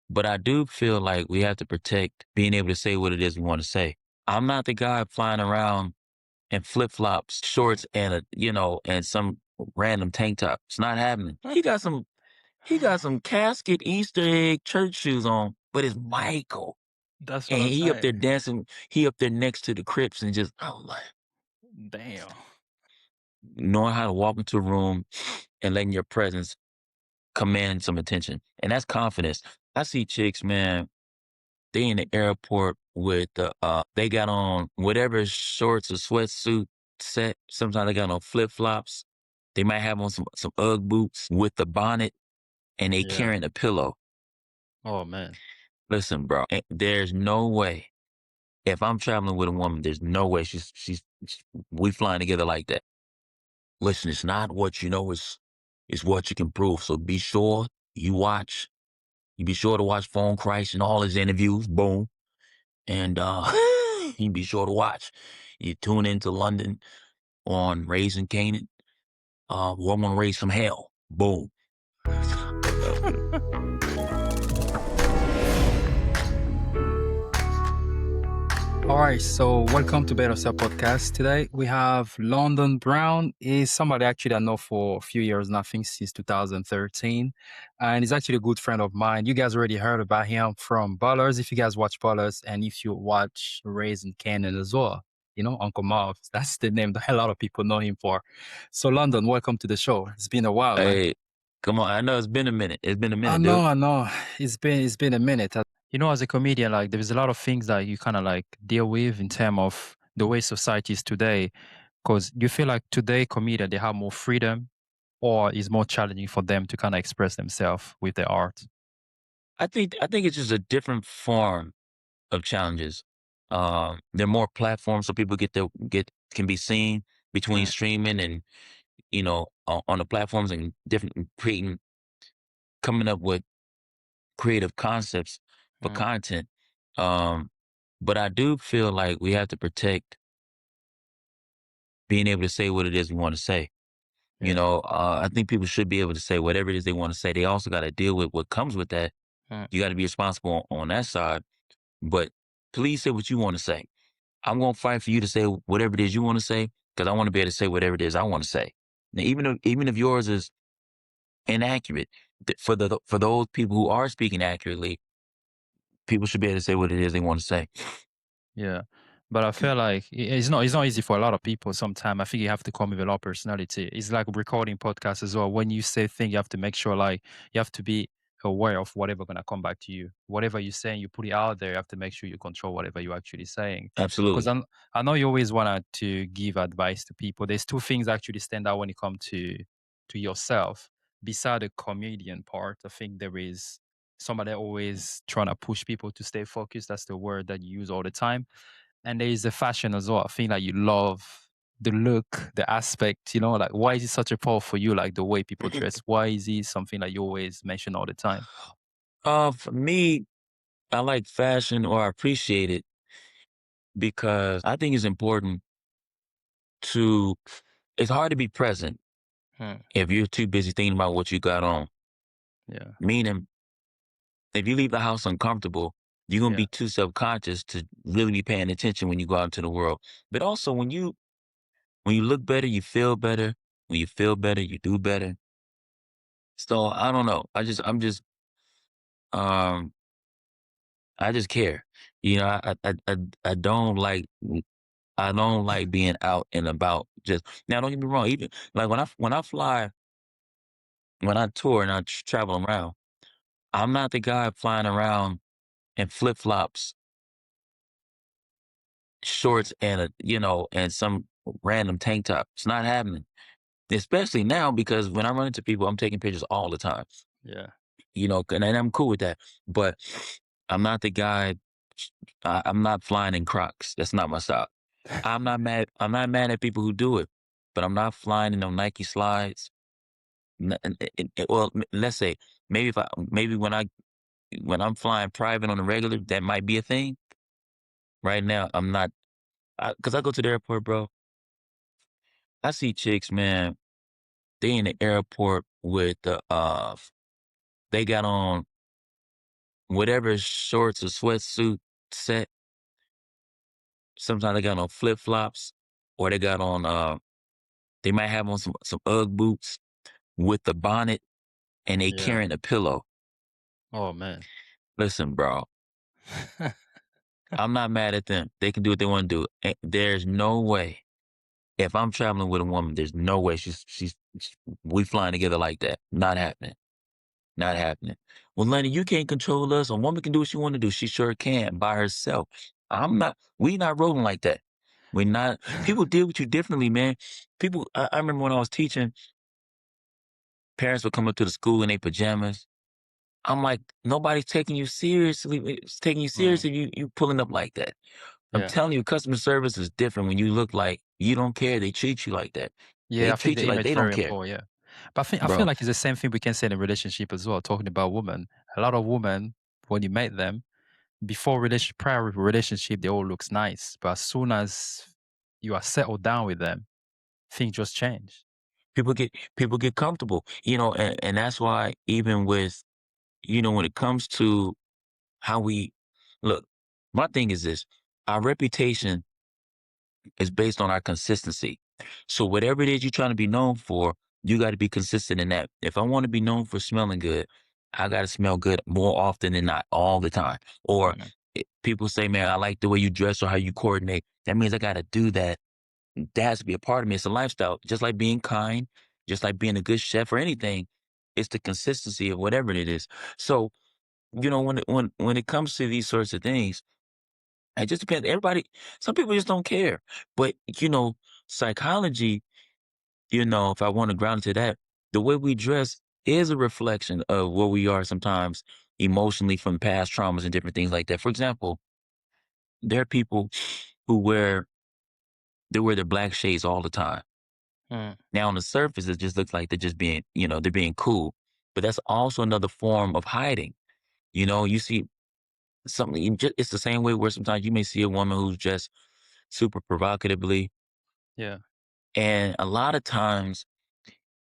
But I do feel like we have to protect being able to say what it is we want to say. I'm not the guy flying around in flip flops, shorts, and and some random tank top. It's not happening. He got some casket Easter egg church shoes on, but it's Michael. That's what And I'm he up there saying. dancing, he up there next to the Crips and just I'm like Damn. knowing how to walk into a room and letting your presence command some attention. And that's confidence. I see chicks, man, they in the airport with they got on whatever shorts or sweatsuit set. Sometimes they got on flip flops. They might have on some UGG boots with the bonnet and they Yeah. carrying a pillow. Oh man. Listen, bro, there's no way if I'm traveling with a woman, there's no way we flying together like that. Listen, it's not what you know, it's what you can prove. So be sure you watch. You be sure to watch Phone Christ and all his interviews. Boom. And you be sure to watch. You tune into London on Raising Canaan. We're gonna raise some hell. Boom. All right, so welcome to Better Self Podcast. Today we have London Brown. Is somebody actually I know for a few years now, I think since 2013, and he's actually a good friend of mine. You guys already heard about him from Ballers. If you guys watch Ballers, and if you watch Raising Canaan as well, Uncle Marv. That's the name that a lot of people know him for. So London, welcome to the show. It's been a while, man. Hey, come on. I know it's been a minute. It's been a I minute, know, dude. I know. It's been a minute. As a comedian, like there's a lot of things that you kind of like deal with in terms of the way society is today. Because you feel like today comedian they have more freedom, or is more challenging for them to kind of express themselves with their art. I think it's just a different form of challenges. There are more platforms so people get can be seen between Mm, streaming and on the platforms and different creating coming up with creative concepts for mm, content. Um, but I do feel like we have to protect being able to say what it is we want to say. yeah. I think people should be able to say whatever it is they want to say. They also got to deal with what comes with that. Mm, You got to be responsible on that side. But please say what you want to say. I'm gonna fight for you to say whatever it is you want to say because I want to be able to say whatever it is I want to say. Now, even if yours is inaccurate, for those people who are speaking accurately, people should be able to say what it is they want to say. yeah. But I feel like it's not easy for a lot of people sometimes. I think you have to come with a lot of personality. It's like recording podcasts as well. When you say things, you have to make sure like you have to be aware of whatever gonna come back to you. Whatever you're saying, you put it out there, you have to make sure you control whatever you're actually saying. Because Absolutely. I know you always wanted to give advice to people. There's two things actually stand out when it comes to yourself. Beside the comedian part, I think there is somebody always trying to push people to stay focused. That's the word that you use all the time. And there is the fashion as well. I think like you love the look, the aspect, like why is it such a pull for you? Like the way people dress. Why is it something that you always mention all the time? For me, I like fashion or I appreciate it because I think it's important to. It's hard to be present Hmm. if you're too busy thinking about what you got on. Yeah. Meaning, if you leave the house uncomfortable, you're gonna Yeah. be too self-conscious to really be paying attention when you go out into the world. But also when you look better, you feel better. When you feel better, you do better. So I don't know. Um I just care. You know, I don't like I don't like being out and about. Just now, don't get me wrong. Even like when I fly, when I tour and I travel around, I'm not the guy flying around in flip flops, shorts, and and some random tank top. It's not happening. Especially now because when I run into people, I'm taking pictures all the time. Yeah. And I'm cool with that. But I'm not the guy. I'm not flying in Crocs. That's not my style. I'm not mad. I'm not mad at people who do it, but I'm not flying in no Nike slides. Well, let's say maybe when I'm flying private on the regular, that might be a thing. Right now, I'm not because I go to the airport, bro. I see chicks, man. They in the airport with they got on whatever shorts or sweatsuit set. Sometimes they got on flip flops, or they got on. They might have on some UGG boots with the bonnet, and they Yeah. carrying a pillow. Oh, man. Listen, bro, I'm not mad at them. They can do what they want to do. There's no way. If I'm traveling with a woman, there's no way we flying together like that. Not happening. Not happening. Well, Lenny, you can't control us. A woman can do what she want to do. She sure can by herself. I'm not. We not rolling like that. We're not. People deal with you differently, man. People. I remember when I was teaching, parents would come up to the school in their pajamas. I'm like, nobody's taking you seriously. It's taking you Mm, seriously. You pulling up like that. I'm yeah. telling you, customer service is different when you look like you don't care. They treat you like that. They Yeah, I think treat the you like image they don't very care, important, yeah. But I feel bro. like it's the same thing we can say in a relationship as well, talking about women. A lot of women, when you meet them, before prior relationship, they all looks nice. But as soon as you are settled down with them, things just change. People get comfortable, and that's why even with when it comes to how we look, my thing is this: our reputation is based on our consistency. So whatever it is you're trying to be known for, you got to be consistent in that. If I want to be known for smelling good, I got to smell good more often than not, all the time. Or Mm, people say, "Man, I like the way you dress or how you coordinate." That means I got to do that. That has to be a part of me. It's a lifestyle, just like being kind, just like being a good chef or anything. It's the consistency of whatever it is. So when it comes to these sorts of things, it just depends. Everybody, some people just don't care. But psychology. If I want to ground into that, the way we dress is a reflection of where we are sometimes emotionally from past traumas and different things like that. For example, there are people who wear their black shades all the time. mm, Now on the surface, it just looks like they're just they're being cool. But that's also another form of hiding. You see something, it's the same way where sometimes you may see a woman who's just super provocatively. yeah. And a lot of times,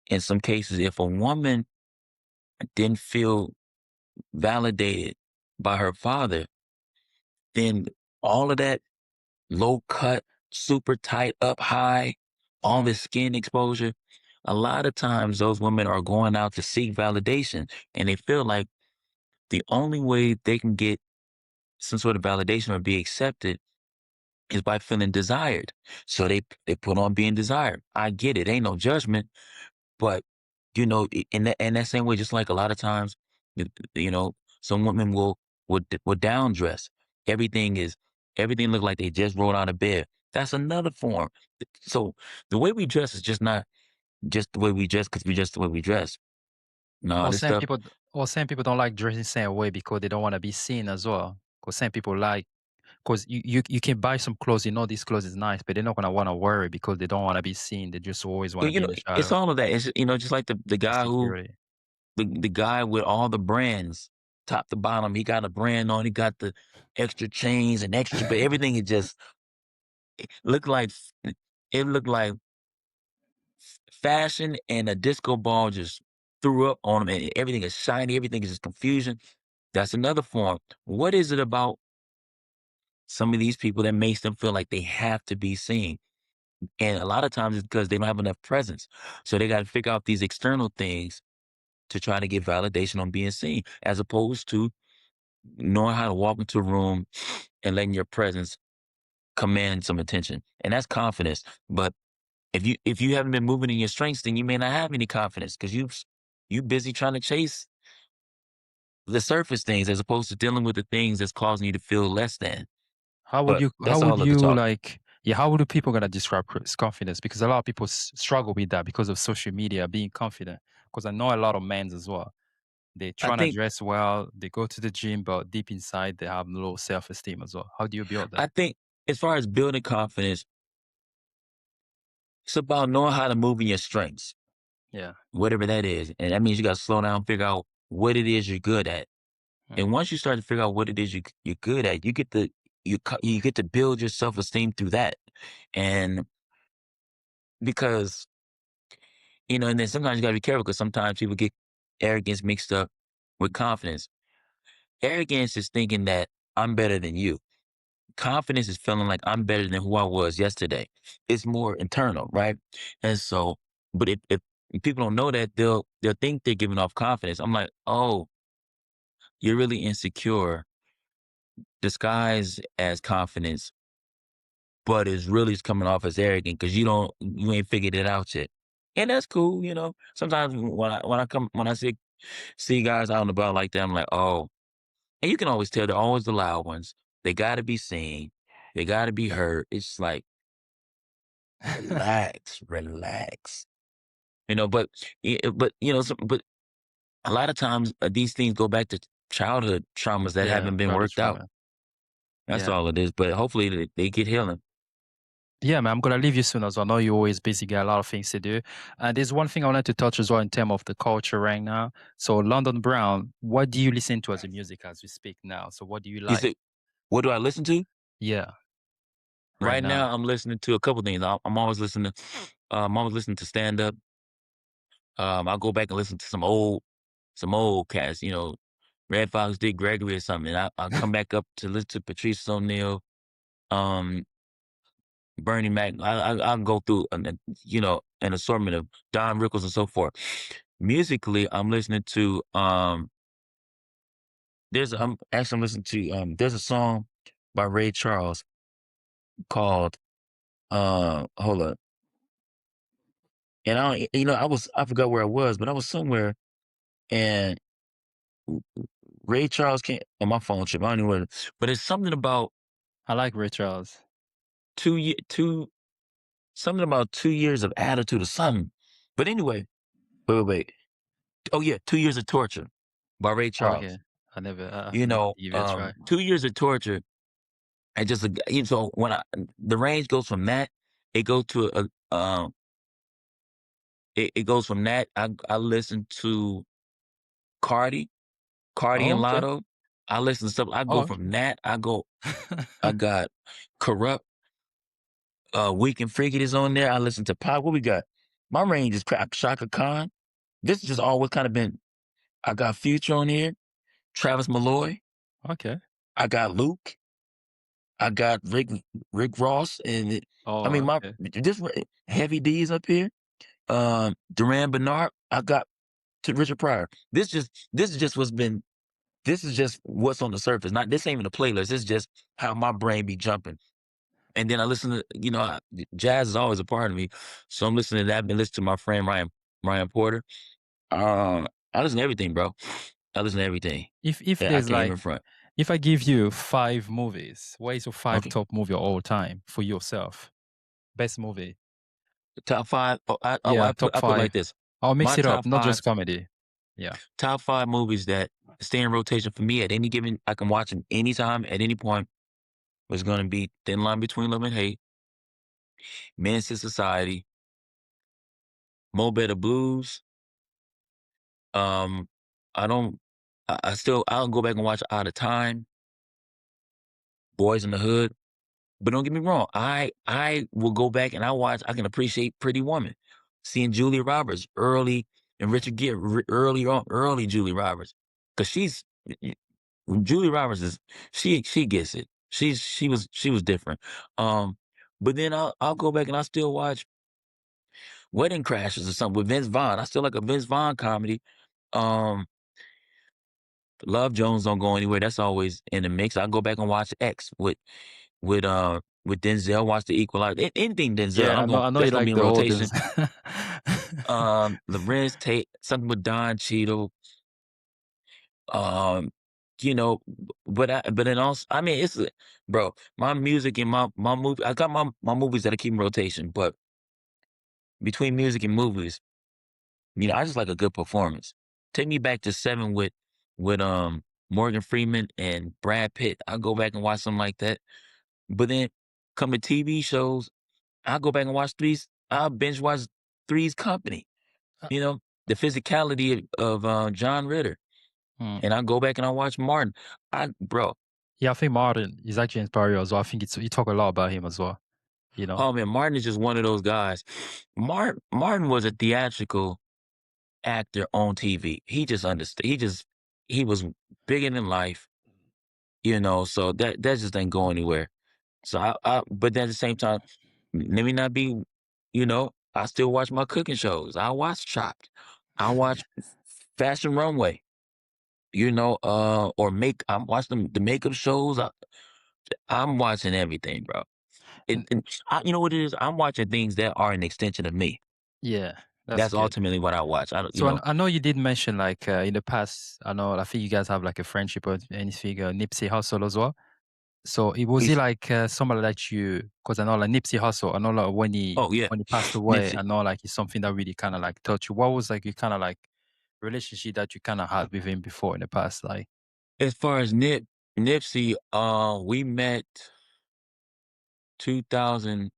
in some cases, if a woman didn't feel validated by her father, then all of that low cut, super tight, up high, all Mm. this skin exposure, a lot of times those women are going out to seek validation and they feel like the only way they can get some sort of validation or be accepted is by feeling desired. So they put on being desired. I get it, ain't no judgment, but in that same way, just like a lot of times, y- some women will down dress. Everything is everything look like they just rolled out of bed. That's another form. So the way we dress is just not just the way we dress because we just the way we dress. No, Or this some stuff. people or some people don't like dressing same way because they don't wanna be seen as well. Because some people like, because you can buy some clothes, this clothes is nice, but they're not gonna wanna wear it because they don't wanna be seen. They just always wanna be in the It's shadow. all of that. It's just like the guy who Insecurity. the guy with all the brands, top to bottom. He got a brand on. He got the extra chains and extra, but everything is just looked like it looked like fashion and a disco ball just threw up on him, and everything is shiny. Everything is just confusion. That's another form. What is it about some of these people that makes them feel like they have to be seen? And a lot of times it's because they don't have enough presence. So they got to figure out these external things to try to get validation on being seen, as opposed to knowing how to walk into a room and letting your presence command some attention. And that's confidence. But if you haven't been moving in your strengths, then you may not have any confidence because you busy trying to chase the surface things as opposed to dealing with the things that's causing you to feel less than. But How that's would all of the you talk. like yeah, how would people gonna describe confidence? Because a lot of people struggle with that because of social media, being confident. Because I know a lot of men as well. They I trying to think dress well, they go to the gym, but deep inside they have low self-esteem as well. How do you build I that? think as far as building confidence, it's about knowing how to move in your strengths, Yeah. whatever that is. And that means you got to slow down, figure out what it is you're good at. Mm. And once you start to figure out what it is you're good at, you get to build your self esteem through that. And because and then sometimes you got to be careful because sometimes people get arrogance mixed up with confidence. Arrogance is thinking that I'm better than you. Confidence is feeling like I'm better than who I was yesterday. It's more internal, right? And so, but if people don't know that, they'll think they're giving off confidence. I'm like, oh, you're really insecure, disguised as confidence, but it's really coming off as arrogant because you ain't figured it out yet. And that's cool, you know. Sometimes when I see guys out and about like that, I'm like, oh, and you can always tell they're always the loud ones. They gotta be seen. They gotta be heard. It's like, relax, relax. You know, but you know, but a lot of times these things go back to childhood traumas that Yeah, haven't been childhood worked out. trauma. That's Yeah. all it is. But hopefully they get healing. Yeah, man, I'm gonna leave you soon as well. I know you're always busy, got a lot of things to do. And there's one thing I wanted to touch as well in terms of the culture right now. So London Brown, what do you listen to as a music as we speak now? So what do you You like? see, what do I listen to? Yeah, right Right now. now I'm listening to a couple things. I'm always listening to stand up. I'll go back and listen to some old cats, you know, Red Fox, Dick Gregory or something. I'll come back up to listen to Patrice O'Neal, um, Bernie Mac. I'll go through you know, an assortment of Don Rickles and so forth. Musically, I'm listening to I'm listening to there's a song by Ray Charles called hold up. And I don't, you know, I forgot where I was, but I was somewhere and Ray Charles can't on my phone trip. I don't know what but it's something about I like Ray Charles. 2 something about 2 years of attitude or something. But anyway, wait. Oh yeah, 2 years of torture by Ray Okay. Charles. I You need to know, give it a try. 2 years of torture. I just you know, so when the range goes from that, it goes to it goes from that. I listen to Cardi, Cardi Oh, and okay. Lotto. I listen to stuff. I Oh, go okay. from that. I got Corrupt, Weak and Freaky is on there. I listen to Pop. What we got? My range is crap. Shaka Khan. This is just always kind of been. I got Future on here. Travis Malloy. Okay. I got Luke. I got Rick Ross, and I mean Oh, my okay. this Heavy D's up here. Duran Bernard. I got to Richard Pryor. This is just what's been. This is just what's on the surface. Not this ain't even a playlist. This is just how my brain be jumping. And then I listen to you know jazz is always a part of me, so I'm listening to that. I've been listening to my friend Ryan Porter. I listen to everything, bro. I listen to everything. If Yeah, I there's can't like even front. if I give you 5 movies, what is your 5 Okay, top movie of all time for yourself? Best movie. top five. Yeah, I top put it like 5. this. I'll My mix it up, top not five just comedy. Yeah. top five movies that stay in rotation for me at any given. I can watch them anytime at any point. Was going to be Thin Line Between Love and Hate, Menace to Society, Mo Better Blues. Um, I don't. I still. I'll go back and watch Out of Time, Boys in the Hood. But don't get me wrong. I will go back and I watch. I can appreciate Pretty Woman, seeing Julia Roberts early and Richard Gere early on, early Julie Roberts, because Julie Roberts is she gets it. She was different. But then I'll go back and I still watch Wedding Crashers or something with Vince Vaughn. I still like a Vince Vaughn comedy. Um, Love Jones don't go anywhere. That's always in the mix. I go back and watch X with Denzel. Watch The Equalizer. Anything Denzel. Yeah, I know That's you gonna be like in the oldest. rotation. Lorenz Tate, something with Don Cheadle. Um, you know, but then also, I mean, bro. My music and my movie. I got my movies that I keep in rotation, but between music and movies, you know, I just like a good performance. Take me back to Seven with Morgan Freeman and Brad Pitt. I'll go back and watch something like that. But then come to TV shows, I'll go back and watch I'll binge watch Three's Company. Uh, You know, the physicality of John Ritter. mm. And I'll go back and I'll watch Martin. Bro, Yeah, I think Martin is actually inspired you as well. I think it's you talk a lot about him as well, you know? oh man, Martin is just one of those guys. Martin was a theatrical actor on TV. He just understood. he was bigger than life, you know, so that just ain't go anywhere. So but at the same time, let me not be, you know, I still watch my cooking shows. I watch Chopped. I watch Fashion Runway, you know, or I'm watching the makeup shows. I'm watching everything, bro. And You know what it is? I'm watching things that are an extension of me. yeah, that's That's good. ultimately what I watch. I don't, you So know, I know you did mention like in the past. I know I think you guys have like a friendship or anything. Nipsey Hussle as well. So it was he he's, like somebody that you? Because I know like Nipsey Hussle. I know like oh yeah, when he passed away. Nipsey. I know like it's something that really kind of like touched you. What was like you kind of like relationship that you kind of had with him before in the past? Like As far as Nipsey, we met 2000.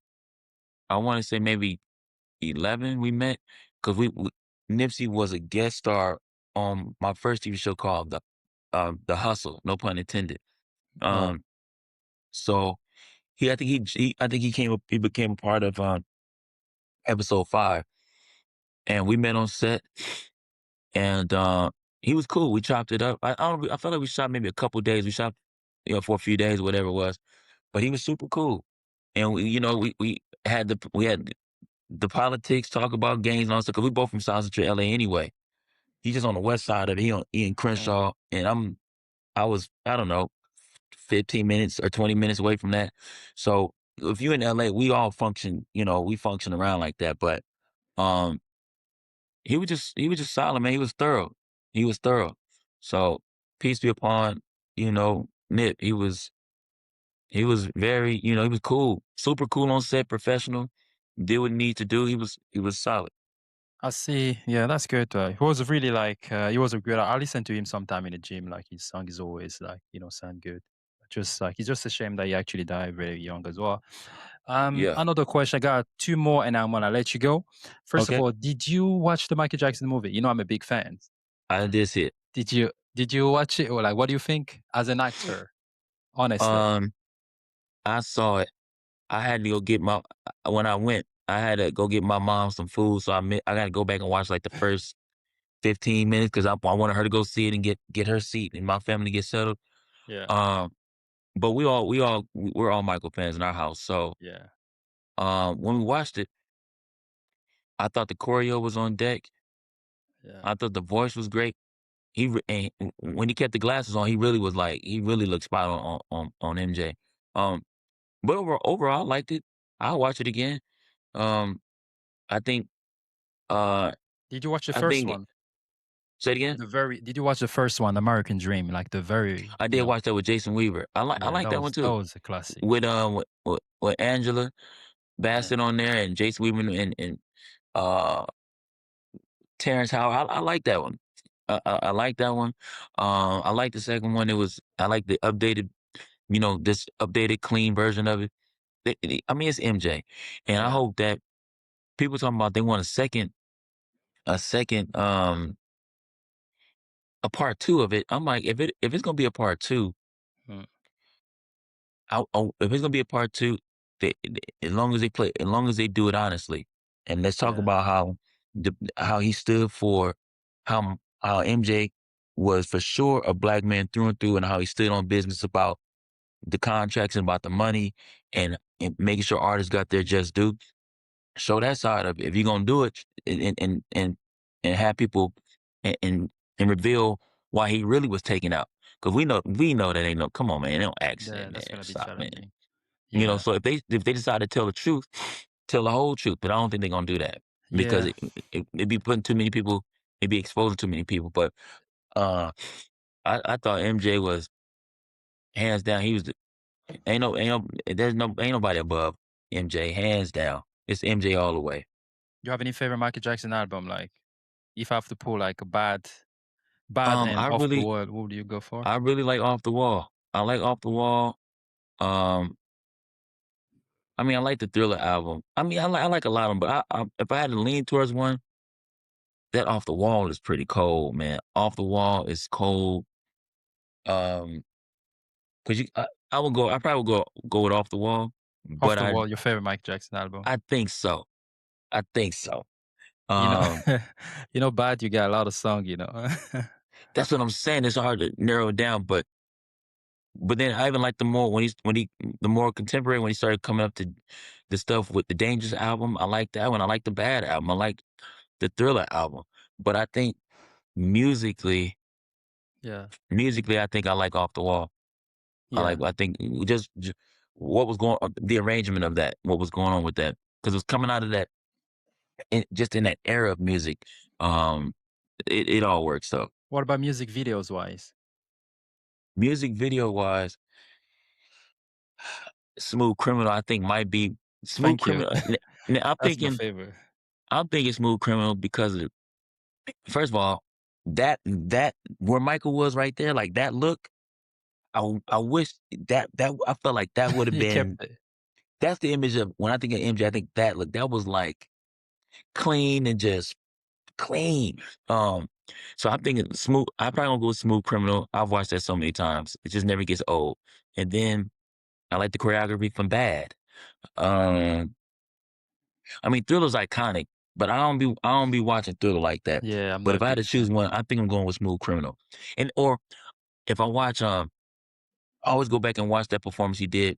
I want to say maybe 11. We met because Nipsey was a guest star on my first TV show called the Hustle. No pun intended. oh Um, so I think he became a part of episode 5, and we met on set, and he was cool. We chopped it up. I felt like we shot maybe a couple days. We shot, you know, for a few days, whatever it was. But he was super cool, and you know, we had the politics, talk about games and all stuff. Cause we both from South Central LA anyway. He's just on the west side of it. He in oh, Crenshaw, and I was, I don't know, 15 minutes or 20 minutes away from that. So if you in LA, we all function, you know, we function around like that. But um, he was just solid, man. He was thorough. He was thorough. So peace be upon, you know, Nip. He was very, you know, he was cool, super cool on set, professional, did what he needed to do. He was solid. I see. Yeah, that's good. He was really like he was a good. I listen to him sometime in the gym. Like his song is always like sound good. Just like it's just a shame that he actually died very young as well. Yeah. Another question. I got two more, and I'm gonna let you go. First of Okay. all, did you watch the Michael Jackson movie? You know, I'm a big fan. I did see it. Did you watch it, or like what do you think as an actor? Honestly, Um, I saw it. I had to go get when I went, I had to go get my mom some food, so I gotta go back and watch, like, the first 15 minutes because I wanted her to go see it and get her seat and my family get settled. yeah, Um, but we're all Michael fans in our house, so, yeah, when we watched it, I thought the choreo was on deck. yeah, I thought the voice was great. And when he kept the glasses on, he really looked spot on MJ. Um, but overall, I liked it. I'll watch it again. Um, I think, uh, Did you watch the I first think one? say it again? Did you watch the first one, American Dream? Like the very, I did watch that with Jason Weaver. I yeah, like that one that too. was a classic. With Angela Yeah, Bassett on there and Jason Weaver and uh Terrence Howard. I like that one. I like that one. I like the second one. I like the updated, you know, this updated clean version of it. I mean, it's MJ, and I yeah. hope that people talking about they want a second, a part two of it. I'm like, if it's gonna be a part two, Mm, if it's gonna be a part two, as long as as long as they do it honestly, and let's talk yeah, about how he stood for how MJ was for sure a black man through and through, and how he stood on business about the contracts and about the money and making sure artists got their just due. Show that side of it. If you're gonna do it and have people and and reveal why he really was taken out. Because we know that ain't no come on, man, they don't yeah. accident, That's man. gonna be Stop, man. challenging. You know, Yeah, so if they decide to tell the truth, tell the whole truth. But I don't think they're gonna do that because yeah. it'd be putting too many people, it'd be exposing too many people. But uh I thought MJ was hands down, he was ain't nobody above MJ, hands down. It's MJ all the way. You have any favorite Michael Jackson album? Like, if I have to pull like a bad and I off the really wall, what would you go for? I really like Off the Wall. I like Off the Wall. Um, I mean, I like the Thriller album. I mean, I like a lot of them, but if I had to lean towards one, that Off the Wall is pretty cold, man. Off the Wall is cold. Um, cause I probably would go with Off the Wall, Off but the wall, your favorite Michael Jackson album? I think so. I think so. You know, Um, you know, bad. You got a lot of song. You know. That's what I'm saying. It's hard to narrow it down, but then I even like the more when he the more contemporary when he started coming up to the stuff with the Dangerous album. I like that one. I like the Bad album. I like the Thriller album. But I think musically, Yeah. musically, I think I like Off the Wall. Yeah. I think what was going on, the arrangement of that, what was going on with that, because it was coming out of that, just in that era of music. Um, it all works. So What about music videos wise? music video wise, Smooth Criminal, I think might be Smooth Thank you. Criminal. I'm That's my thinking, favorite. Smooth Criminal because first of all, that where Michael was right there, like that look. I wish that I felt like that would have You kept been. it. That's the image of when I think of MJ. I think that look that was like clean and just clean. Um, so I'm thinking smooth. I probably gonna go with Smooth Criminal. I've watched that so many times. It just never gets old. And then I like the choreography from Bad. Um, I mean Thriller's iconic, but I don't be watching Thriller like that. Yeah, I'm But not a if I had big to choose fan. one, I think I'm going with Smooth Criminal. And or if I watch I always go back and watch that performance he did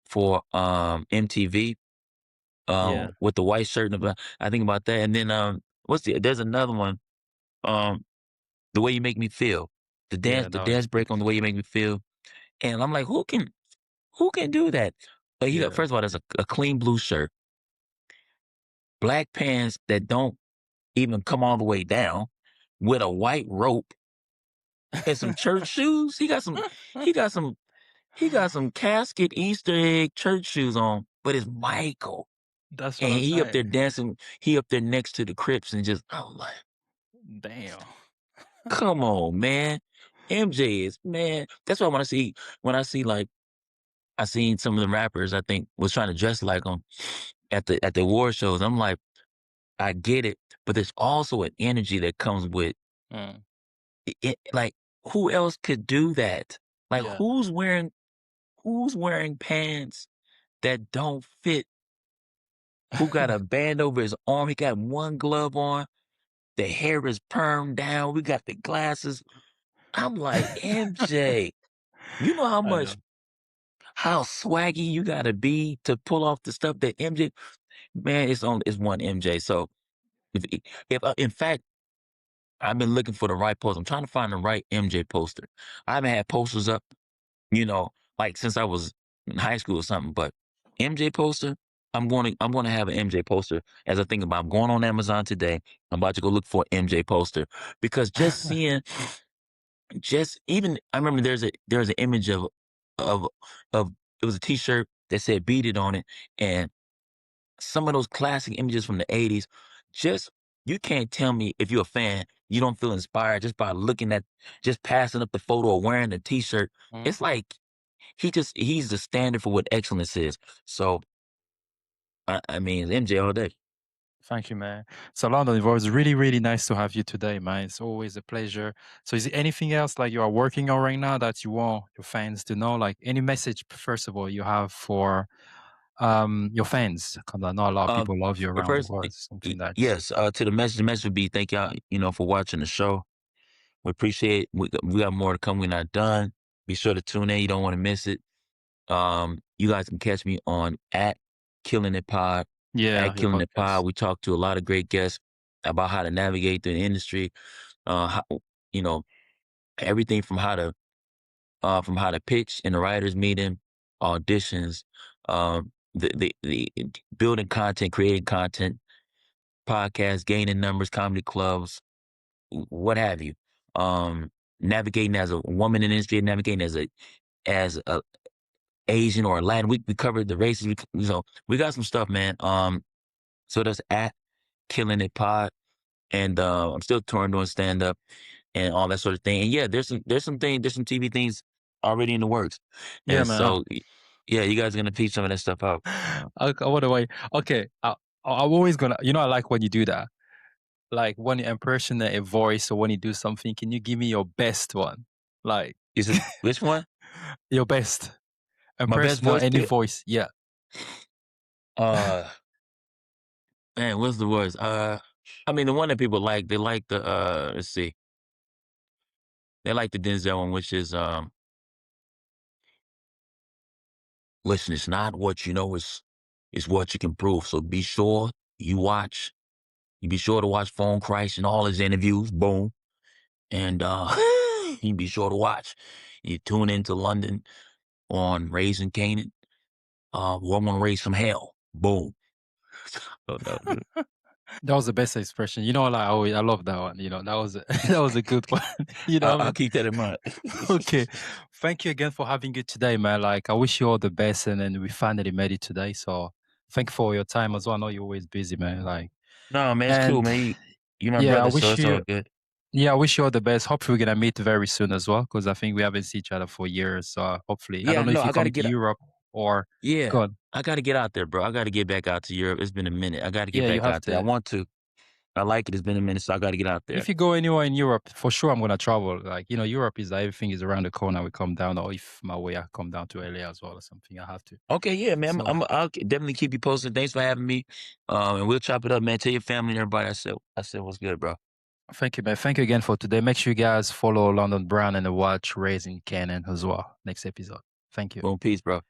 for MTV Yeah. with the white shirt and I think about that. And then there's another one. Um The Way You Make Me Feel. Yeah, The that was dance good. break on The Way You Make Me Feel. And I'm like, who can do that? But he got Yeah. first of all, there's a clean blue shirt, black pants that don't even come all the way down, with a white rope and some church shoes. He got some he got some casket Easter egg church shoes on, but it's Michael. That's what And I'm he up saying. there dancing, he up there next to the Crips and just I'm like, Damn. come on, man. MJ is man. That's why when I see like I seen some of the rappers I think was trying to dress like him at the award shows. I'm like, I get it, but there's also an energy that comes with Mm. it. Like, who else could do that? Like, Yeah. who's wearing pants that don't fit? Who got a band over his arm? He got one glove on. The hair is permed down. We got the glasses. I'm like, MJ, you know I know. how swaggy you gotta be to pull off the stuff that MJ. Man, it's one MJ. So if in fact, I've been looking for the right poster. I'm trying to find the right MJ poster. I haven't had posters up, you know, like since I was in high school or something. But MJ poster, I'm going to have an MJ poster. As I think about, I'm going on Amazon today. I'm about to go look for an MJ poster because just seeing, just even I remember there's an image of of it was a T-shirt that said "Beat It" on it, and some of those classic images from the '80s, just you can't tell me if you're a fan, you don't feel inspired just by looking at just passing up the photo or wearing the T-shirt. Mhm. It's like he's the standard for what excellence is. So I mean, MJ all day. Thank you, man. So, London, it was really, really nice to have you today, man. It's always a pleasure. So, is there anything else like you are working on right now that you want your fans to know? Like any message, first of all, you have for your fans? Because I know a lot of Um, people love you around the first, world. Something that's yes. To the message would be thank y'all, for watching the show. We appreciate. We got more to come. We're not done. Be sure to tune in. You don't want to miss it. You guys can catch me on at Killing It Pod. yeah, At your Killing It podcast. Pod, we talk to a lot of great guests about how to navigate through the industry. How, you know, everything from how to pitch in the writers' meeting, auditions, the building content, creating content, podcasts, gaining numbers, comedy clubs, what have you. Navigating as a woman in the industry, navigating as a Asian or Latin. We covered the races. We got some stuff, man. So that's at Killing It Pod, and I'm still touring doing stand up and all that sort of thing. And yeah, there's some TV things already in the works, Yeah, and man. so yeah, you guys are gonna teach some of that stuff out. What do I? Okay, I'm always gonna. You know, I like when you do that. Like when you impersonate a voice or when you do something. Can you give me your best one? Like You said which one? your best My best impersonate voice any bit? voice. Yeah. Uh, man, what's the worst? I mean the one that people like. They like the let's see. They like the Denzel one, which is listen, it's not what you know, it's what you can prove. So be sure you watch. You be sure to watch Phone Christ and all his interviews. Boom. And you be sure to watch. You tune into London on Raising Canaan. We're gonna raise some hell. Boom. So that was good. That was the best expression. You know, like, I love that one. You know, that was that was a good one. You know what I I'll mean? keep that in mind. Okay. Thank you again for having you today, man. Like, I wish you all the best, and then we finally made it today. So thank you for your time as well. I know you're always busy, man. Like, No, man, it's cool, and man. You my yeah, I brother, so wish it's all you good. yeah, I wish you all the best. Hopefully we're gonna meet very soon as well, because I think we haven't seen each other for years. So hopefully, I Yeah, don't know no, if you I gotta come to get Europe or yeah. God. I gotta get out there, bro. I gotta get back out to Europe. It's been a minute. I gotta get Yeah, you back have out there. I to. want to. I like it. It's been a minute, so I gotta get out there. If you go anywhere in Europe, for sure I'm gonna travel. Like, you know, Europe is like, everything is around the corner. We come down, or if my way I come down to LA as well or something, I have to. Okay, yeah, man. So Definitely keep you posted. Thanks for having me. And we'll chop it up, man. Tell your family and everybody I said what's good, bro. thank you, man. Thank you again for today. Make sure you guys follow London Brown and watch Raising Cannon as well. Next episode. Thank you. Boom, peace, bro.